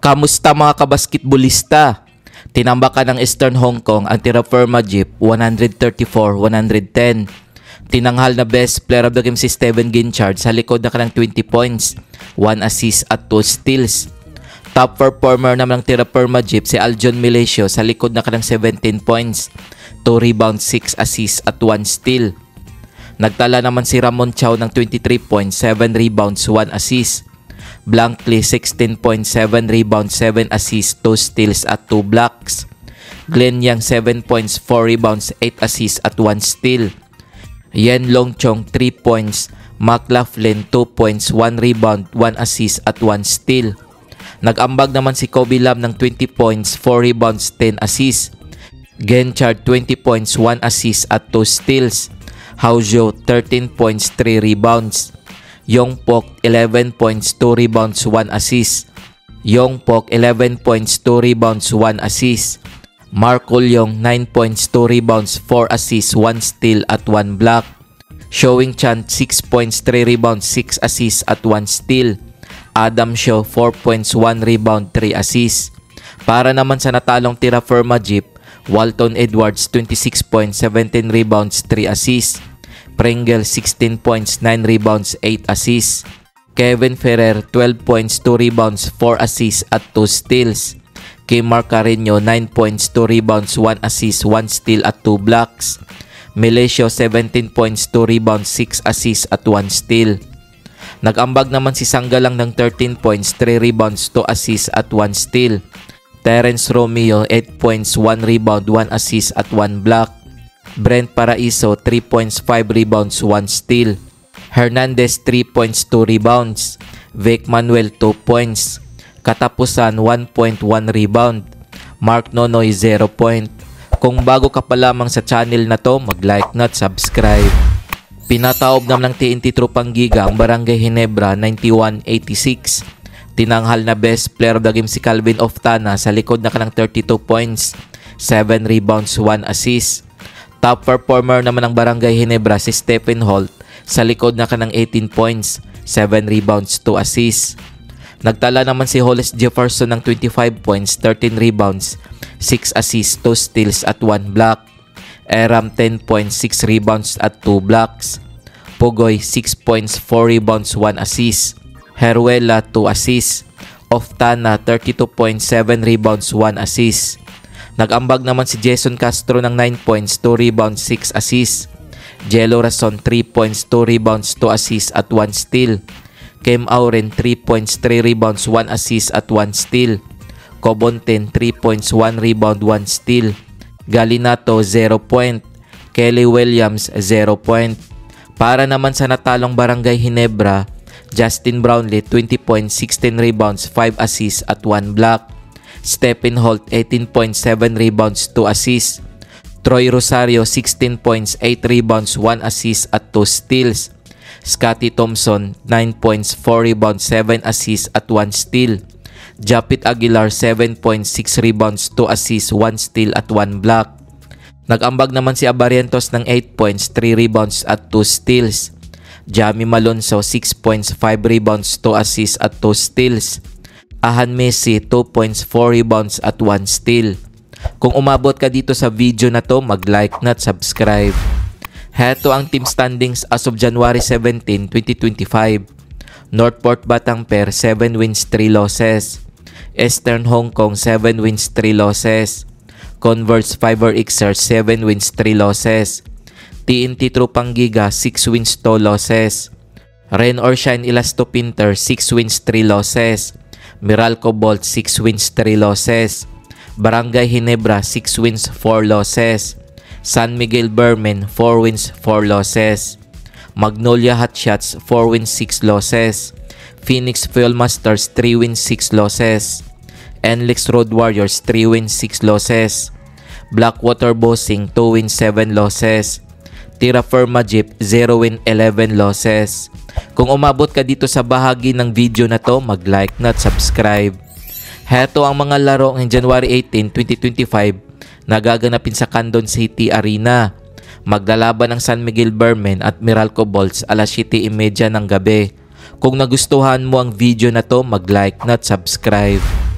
Kamusta mga kabasketbolista? Tinambakan ng Eastern Hong Kong ang Terra Firma Jeep 134-110. Tinanghal na best player of the game si Steven Ginchard sa likod na kanang 20 points, 1 assist at 2 steals. Top performer naman ng Terra Firma Jeep si Aljon Milesio sa likod na kanang 17 points, 2 rebounds, 6 assists at 1 steal. Nagtala naman si Ramon Chow ng 23 points, 7 rebounds, 1 assist. Blankley 16 points, 7 rebounds, 7 assists, 2 steals at 2 blocks. Glenn Yang 7 points, 4 rebounds, 8 assists at 1 steal. Yen Longchong 3 points, McLaughlin 2 points, 1 rebound, 1 assist at 1 steal. Nag-ambag naman si Kobe Lam ng 20 points, 4 rebounds, 10 assists. Genchard 20 points, 1 assist at 2 steals. Haozhou 13 points, 3 rebounds. Yongpok 11 points, 2 rebounds, 1 assist. Yongpok 11 points, 2 rebounds, 1 assist. Marco Leong 9 points, 2 rebounds, 4 assists, 1 steal at 1 block. Showing Chan 6 points, 3 rebounds, 6 assists at 1 steal. Adam Shaw 4 points, 1 rebound, 3 assists. Para naman sa natalong Terra Firma Jeep, Walton Edwards 26 points, 17 rebounds, 3 assists. Pringle 16 points, 9 rebounds, 8 assists. Kevin Ferrer 12 points, 2 rebounds, 4 assists at 2 steals. Kim Marcareño 9 points, 2 rebounds, 1 assist, 1 steal at 2 blocks. Milesio 17 points, 2 rebounds, 6 assists at 1 steal. Nag-ambag naman si Sanggalang ng 13 points, 3 rebounds, 2 assists at 1 steal. Terence Romeo 8 points, 1 rebound, 1 assist at 1 block. Brent Paraiso 3 points, 5 rebounds, 1 steal. Hernandez 3 points, 2 rebounds. Vic Manuel 2 points. Katapusan 1.1 rebound. Mark Nonoy 0 point. Kung bago ka pa lamang sa channel na to, mag-like na at subscribe. Pinataob naman ng TNT Tropang Giga ang Barangay Ginebra 91-86. Tinanghal na best player of the game si Calvin Oftana sa likod na kanang 32 points, 7 rebounds, 1 assist. Top performer naman ng Barangay Ginebra si Stephen Holt sa likod na kanang 18 points, 7 rebounds, 2 assists. Nagtala naman si Hollis Jefferson ng 25 points, 13 rebounds, 6 assists, 2 steals at 1 block. Eram 10 points, 6 rebounds at 2 blocks. Pugoy 6 points, 4 rebounds, 1 assist. Heruela 2 assists. Oftana 32 points, 7 rebounds, 1 assist. Nag-ambag naman si Jason Castro ng 9 points, 2 rebounds, 6 assists. Jello Rason 3 points, 2 rebounds, 2 assists at 1 steal. Kem Auren 3 points, 3 rebounds, 1 assist at 1 steal. Cobonten 3 points, 1 rebound, 1 steal. Galinato 0 point. Kelly Williams 0 point. Para naman sa natalong Barangay Ginebra, Justin Brownlee 20 points, 16 rebounds, 5 assists at 1 block. Stephen Holt 18 points, 7 rebounds, 2 assists. Troy Rosario 16 points, 8 rebounds, 1 assist at 2 steals. Scotty Thompson 9 points, 4 rebounds, 7 assists at 1 steal. Japit Aguilar 7 points, 6 rebounds, 2 assists, 1 steal at 1 block. Nag-ambag naman si Abarientos ng 8 points, 3 rebounds at 2 steals. Jamie Malonzo 6 points, 5 rebounds, 2 assists at 2 steals. Ahan Messi 2 points, 4 rebounds at 1 steal. Kung umabot ka dito sa video na to, mag-like na at subscribe. Heto ang team standings as of January 17, 2025. Northport Batangper 7 wins, 3 losses. Eastern Hong Kong 7 wins, 3 losses. Converse Fiber Xers 7 wins, 3 losses. TNT Tropang Giga 6 wins, 2 losses. Rain or Shine Elasto Pinter 6 wins, 3 losses. Meralco Bolt 6 wins, 3 losses. Barangay Ginebra 6 wins, 4 losses. San Miguel Bermen 4 wins, 4 losses. Magnolia Hotshots 4 wins, 6 losses. Phoenix Fuel Masters 3 wins, 6 losses. Enlix Road Warriors 3 wins, 6 losses. Blackwater Bossing 2 wins, 7 losses. Terra Firma Jeep 0 win, 11 losses. Kung umabot ka dito sa bahagi ng video na to, mag-like na at subscribe. Heto ang mga laro ng January 18, 2025 nagaganapin sa Candon City Arena. Maglalaban ng San Miguel Bermen at Meralco Bolts alas 7:30 ng gabi. Kung nagustuhan mo ang video na to, mag-like na at subscribe.